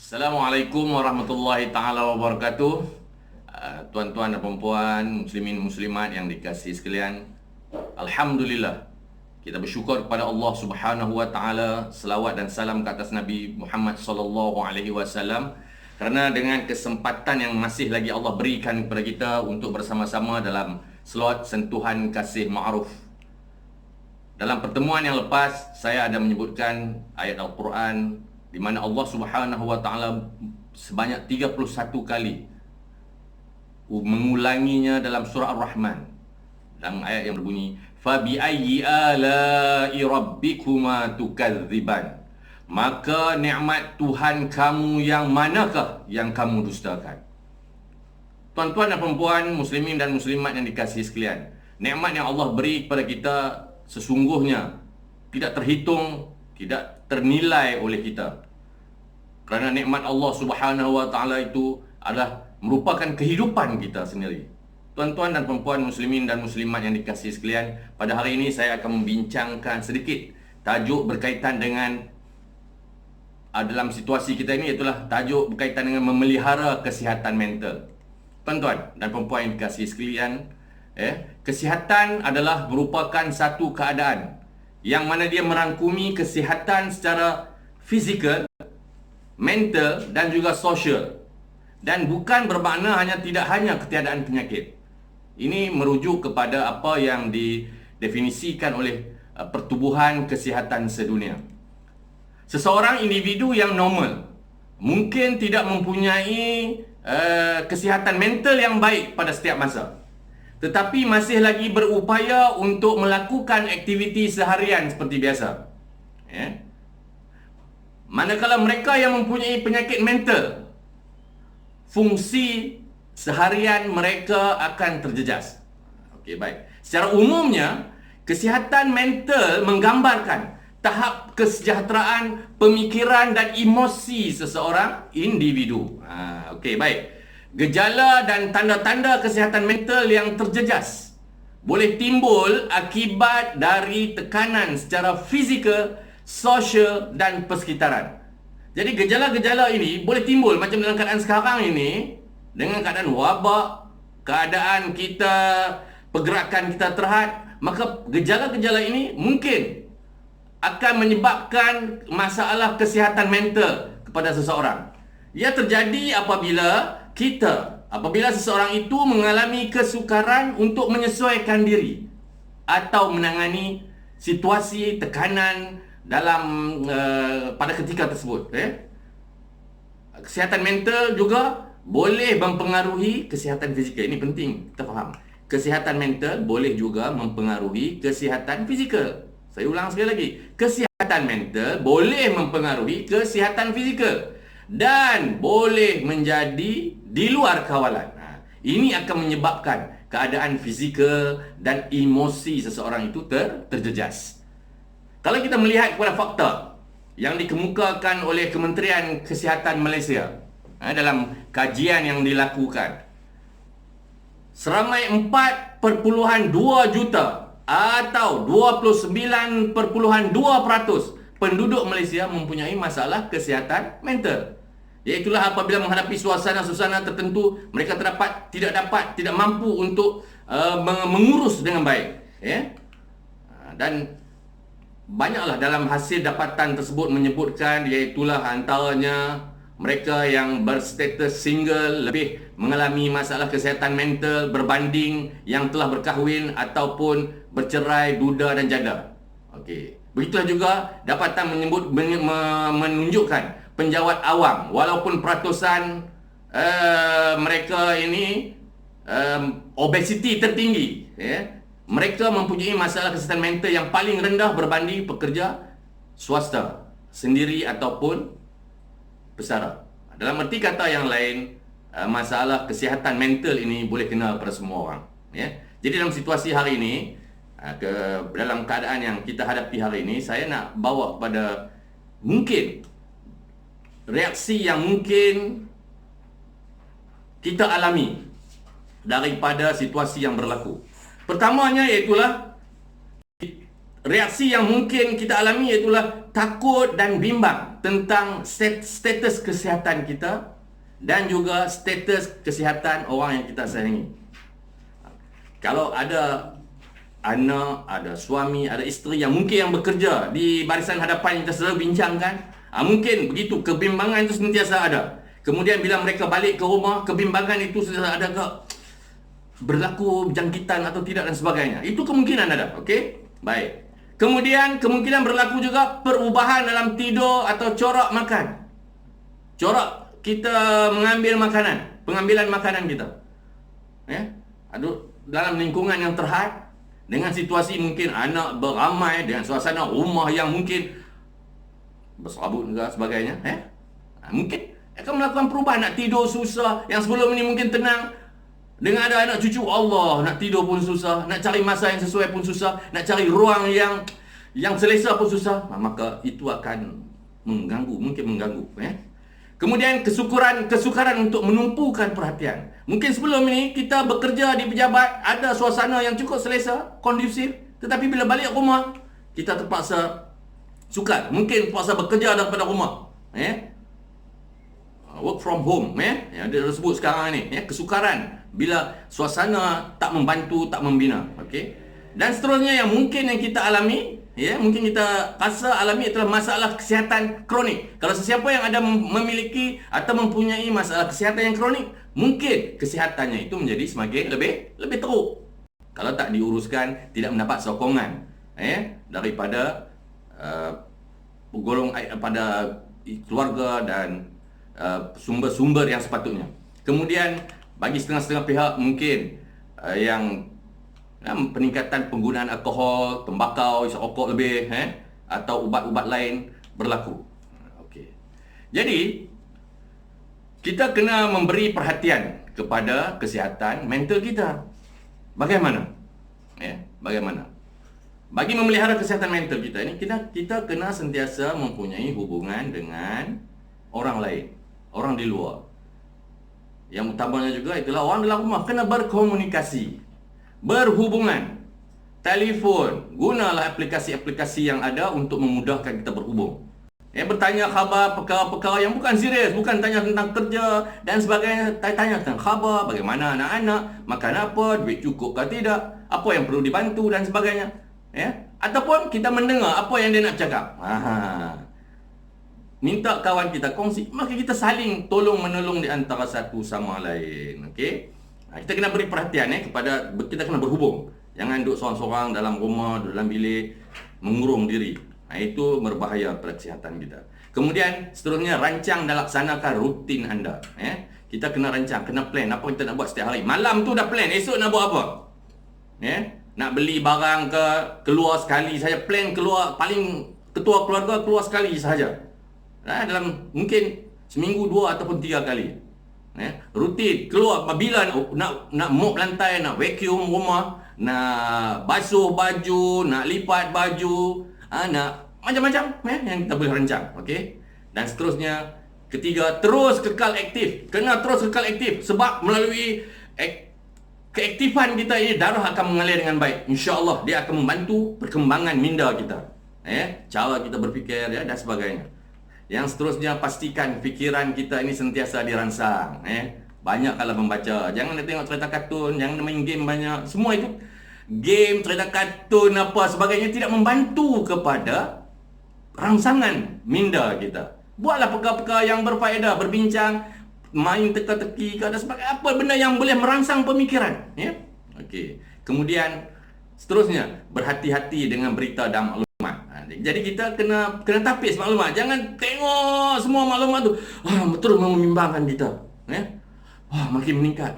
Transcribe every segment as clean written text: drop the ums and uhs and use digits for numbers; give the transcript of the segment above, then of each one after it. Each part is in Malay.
Assalamualaikum warahmatullahi taala wabarakatuh. Tuan-tuan dan puan-puan, muslimin muslimat yang dikasihi sekalian, alhamdulillah kita bersyukur kepada Allah Subhanahu wa taala, selawat dan salam ke atas Nabi Muhammad sallallahu alaihi wasallam, kerana dengan kesempatan yang masih lagi Allah berikan kepada kita untuk bersama-sama dalam slot sentuhan kasih ma'ruf. Dalam pertemuan yang lepas, saya ada menyebutkan ayat Al-Quran di mana Allah Subhanahu wa taala sebanyak 31 kali mengulanginya dalam surah Ar-Rahman. Dalam ayat yang berbunyi, "Fa bi ayyi ala'i rabbikuma tukadziban?" Maka nikmat Tuhan kamu yang manakah yang kamu dustakan? Tuan-tuan dan puan-puan, muslimin dan muslimat yang dikasihi sekalian, nikmat yang Allah beri kepada kita sesungguhnya tidak terhitung, tidak ternilai oleh kita. Kerana nikmat Allah Subhanahu wa taala itu adalah merupakan kehidupan kita sendiri. Tuan-tuan dan puan-puan, muslimin dan muslimat yang dikasihi sekalian, pada hari ini saya akan membincangkan sedikit tajuk berkaitan dengan dalam situasi kita ini, itulah tajuk berkaitan dengan memelihara kesihatan mental. Tuan-tuan dan puan-puan yang dikasihi sekalian, kesihatan adalah merupakan satu keadaan yang mana dia merangkumi kesihatan secara fizikal, mental dan juga sosial. Dan bukan bermakna tidak hanya ketiadaan penyakit. Ini merujuk kepada apa yang didefinisikan oleh Pertubuhan Kesihatan Sedunia. Seseorang individu yang normal mungkin tidak mempunyai kesihatan mental yang baik pada setiap masa, tetapi masih lagi berupaya untuk melakukan aktiviti seharian seperti biasa. Manakala mereka yang mempunyai penyakit mental, fungsi seharian mereka akan terjejas. Okey, baik. Secara umumnya, kesihatan mental menggambarkan tahap kesejahteraan pemikiran dan emosi seseorang individu. Okey, baik. Gejala dan tanda-tanda kesihatan mental yang terjejas boleh timbul akibat dari tekanan secara fizikal, sosial dan persekitaran. Jadi gejala-gejala ini boleh timbul macam dalam keadaan sekarang ini, dengan keadaan wabak, keadaan kita, pergerakan kita terhad, maka gejala-gejala ini mungkin akan menyebabkan masalah kesihatan mental kepada seseorang. Ia terjadi apabila seseorang itu mengalami kesukaran untuk menyesuaikan diri atau menangani situasi tekanan dalam pada ketika tersebut. Kesihatan mental juga boleh mempengaruhi kesihatan fizikal. Ini penting kita faham. Kesihatan mental boleh juga mempengaruhi kesihatan fizikal. Saya ulang sekali lagi. Kesihatan mental boleh mempengaruhi kesihatan fizikal dan boleh menjadi di luar kawalan. Ini akan menyebabkan keadaan fizikal dan emosi seseorang itu terjejas. Kalau kita melihat kepada fakta yang dikemukakan oleh Kementerian Kesihatan Malaysia dalam kajian yang dilakukan, seramai 4.2 juta atau 29.2% penduduk Malaysia mempunyai masalah kesihatan mental. Iaitulah apabila menghadapi suasana-suasana tertentu, mereka tidak mampu untuk mengurus dengan baik. Dan banyaklah dalam hasil dapatan tersebut menyebutkan, iaitulah antaranya mereka yang berstatus single lebih mengalami masalah kesihatan mental berbanding yang telah berkahwin ataupun bercerai, duda dan janda. Okey. Begitulah juga dapatan menunjukkan penjawat awam, walaupun peratusan mereka ini obesiti tertinggi, mereka mempunyai masalah kesihatan mental yang paling rendah berbanding pekerja swasta sendiri ataupun pesara. Dalam erti kata yang lain, masalah kesihatan mental ini boleh kena pada semua orang. Jadi dalam situasi hari ini, dalam keadaan yang kita hadapi hari ini, saya nak bawa kepada mungkin reaksi yang mungkin kita alami daripada situasi yang berlaku. Pertamanya iaitulah reaksi yang mungkin kita alami, iaitulah takut dan bimbang tentang status kesihatan kita dan juga status kesihatan orang yang kita sayangi. Kalau ada anak, ada suami, ada isteri yang mungkin yang bekerja di barisan hadapan yang kita selalu bincangkan, mungkin begitu, kebimbangan itu sentiasa ada. Kemudian bila mereka balik ke rumah, kebimbangan itu sentiasa ada ke berlaku jangkitan atau tidak dan sebagainya. Itu kemungkinan ada, okey? Baik. Kemudian kemungkinan berlaku juga perubahan dalam tidur atau corak makan. Corak kita mengambil makanan, pengambilan makanan kita. Ya? Dalam lingkungan yang terhad, dengan situasi mungkin anak beramai, dengan suasana rumah yang mungkin berserabut dan sebagainya, mungkin akan melakukan perubahan. Nak tidur susah, yang sebelum ini mungkin tenang, dengan ada anak cucu, Allah, nak tidur pun susah, nak cari masa yang sesuai pun susah, nak cari ruang yang selesa pun susah. Maka itu akan mengganggu, mungkin mengganggu. Kemudian kesukaran untuk menumpukan perhatian. Mungkin sebelum ini kita bekerja di pejabat, ada suasana yang cukup selesa, kondusif. Tetapi bila balik rumah, kita terpaksa sukar. Mungkin terpaksa bekerja daripada rumah. Work from home, yang dia sebut sekarang ni, kesukaran bila suasana tak membantu, tak membina. Okey. Dan seterusnya yang mungkin yang kita alami, mungkin kita rasa alami adalah masalah kesihatan kronik. Kalau sesiapa yang ada memiliki atau mempunyai masalah kesihatan yang kronik, mungkin kesihatannya itu menjadi semakin lebih teruk. Kalau tak diuruskan, tidak mendapat sokongan daripada pada keluarga dan sumber-sumber yang sepatutnya. Kemudian bagi setengah-setengah pihak mungkin yang peningkatan penggunaan alkohol, tembakau, isap rokok lebih, atau ubat-ubat lain berlaku. Okey. Jadi kita kena memberi perhatian kepada kesihatan mental kita. Bagaimana? Bagaimana? Bagi memelihara kesihatan mental kita ini, kita kena sentiasa mempunyai hubungan dengan orang lain, orang di luar. Yang utamanya juga itulah orang dalam rumah kena berkomunikasi, berhubungan, telefon. Gunalah aplikasi-aplikasi yang ada untuk memudahkan kita berhubung. Bertanya khabar perkara-perkara yang bukan serius, bukan tanya tentang kerja dan sebagainya. Tanya tentang khabar, bagaimana anak-anak, makan apa, duit cukup ke tidak, apa yang perlu dibantu dan sebagainya. Ataupun kita mendengar apa yang dia nak cakap. Minta kawan kita kongsi, maka kita saling tolong-menolong di antara satu sama lain. Okey? Kita kena beri perhatian kepada, kita kena berhubung. Jangan duduk seorang-seorang dalam rumah, duduk dalam bilik, mengurung diri. Itu berbahaya pada kesihatan kita. Kemudian seterusnya, rancang dan laksanakan rutin anda. Kita kena rancang, kena plan apa kita nak buat setiap hari. Malam tu dah plan, esok nak buat apa. Nak beli barang ke, keluar sekali saja. Plan keluar, paling ketua keluarga keluar sekali sahaja. Dalam mungkin seminggu 2 ataupun 3 kali. Rutin keluar bila nak mop lantai, nak vacuum rumah, nak basuh baju, nak lipat baju, nak macam-macam yang kita boleh rancang. Okey. Dan seterusnya, ketiga, terus kekal aktif. Kena terus kekal aktif sebab melalui keaktifan kita ini darah akan mengalir dengan baik. Insya-Allah dia akan membantu perkembangan minda kita. Cara kita berfikir dan sebagainya. Yang seterusnya, pastikan fikiran kita ini sentiasa dirangsang. Banyaklah membaca. Jangan tengok cerita kartun, jangan main game banyak. Semua itu game, cerita kartun apa sebagainya tidak membantu kepada rangsangan minda kita. Buatlah perkara-perkara yang berfaedah, berbincang, main teka-teki ke dan sebagainya. Apa benda yang boleh merangsang pemikiran. Okey. Kemudian seterusnya, berhati-hati dengan berita dan maklumat. Jadi kita kena tapis maklumat. Jangan tengok semua maklumat tu terus membimbangkan kita. Makin meningkat.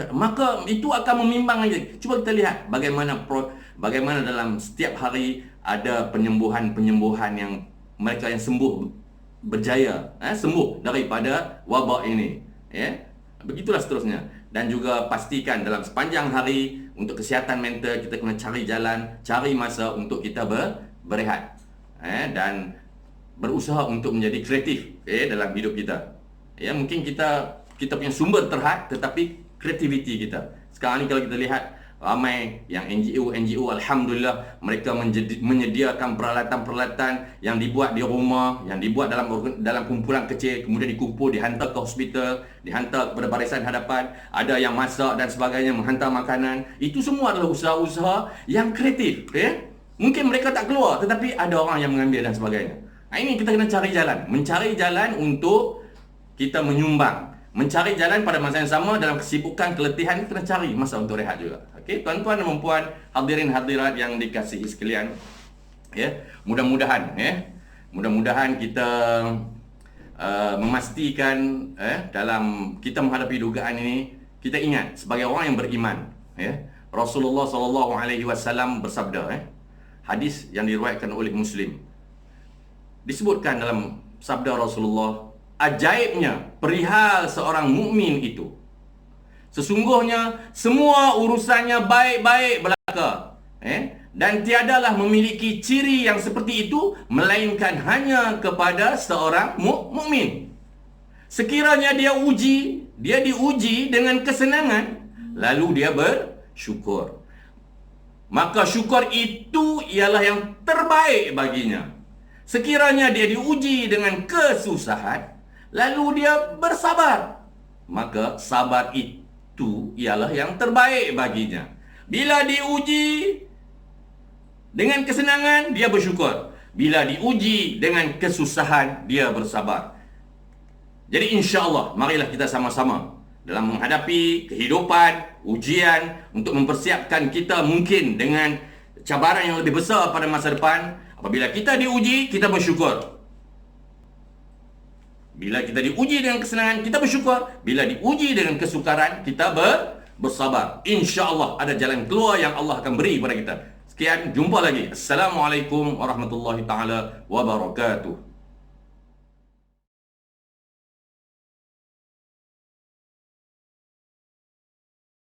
Maka itu akan membimbang lagi. Cuba kita lihat bagaimana dalam setiap hari ada penyembuhan yang mereka yang sembuh berjaya, sembuh daripada wabak ini. Begitulah seterusnya. Dan juga pastikan dalam sepanjang hari untuk kesihatan mental kita kena cari jalan, cari masa untuk kita berehat dan berusaha untuk menjadi kreatif dalam hidup kita. Mungkin kita punya sumber terhad, tetapi kreativiti kita. Sekarang ni kalau kita lihat Ramai yang NGO alhamdulillah mereka menyediakan peralatan-peralatan yang dibuat di rumah, yang dibuat dalam kumpulan kecil, kemudian dikumpul, dihantar ke hospital, dihantar kepada barisan hadapan, ada yang masak dan sebagainya, menghantar makanan. Itu semua adalah usaha-usaha yang kreatif, ya. Mungkin mereka tak keluar, tetapi ada orang yang mengambil dan sebagainya. Nah, ini kita kena cari jalan, mencari jalan untuk kita menyumbang, mencari jalan pada masa yang sama dalam kesibukan, keletihan, kena cari masa untuk rehat juga. Okey, tuan-tuan dan puan, hadirin hadirat yang dikasihi sekalian, ya, mudah-mudahan, mudah-mudahan kita memastikan, dalam kita menghadapi dugaan ini, kita ingat sebagai orang yang beriman, Rasulullah SAW bersabda, hadis yang diriwayatkan oleh Muslim, disebutkan dalam sabda Rasulullah, ajaibnya perihal seorang mukmin itu, sesungguhnya semua urusannya baik-baik belaka, dan tiadalah memiliki ciri yang seperti itu melainkan hanya kepada seorang mukmin. Sekiranya dia diuji dengan kesenangan, lalu dia bersyukur, maka syukur itu ialah yang terbaik baginya. Sekiranya dia diuji dengan kesusahan, lalu dia bersabar, maka sabar itu ialah yang terbaik baginya. Bila diuji dengan kesenangan, dia bersyukur. Bila diuji dengan kesusahan, dia bersabar. Jadi insya-Allah, marilah kita sama-sama dalam menghadapi kehidupan, ujian, untuk mempersiapkan kita mungkin dengan cabaran yang lebih besar pada masa depan. Apabila kita diuji, kita bersyukur. Bila kita diuji dengan kesenangan, kita bersyukur. Bila diuji dengan kesukaran, kita bersabar. InsyaAllah ada jalan keluar yang Allah akan beri kepada kita. Sekian, jumpa lagi. Assalamualaikum warahmatullahi taala wabarakatuh.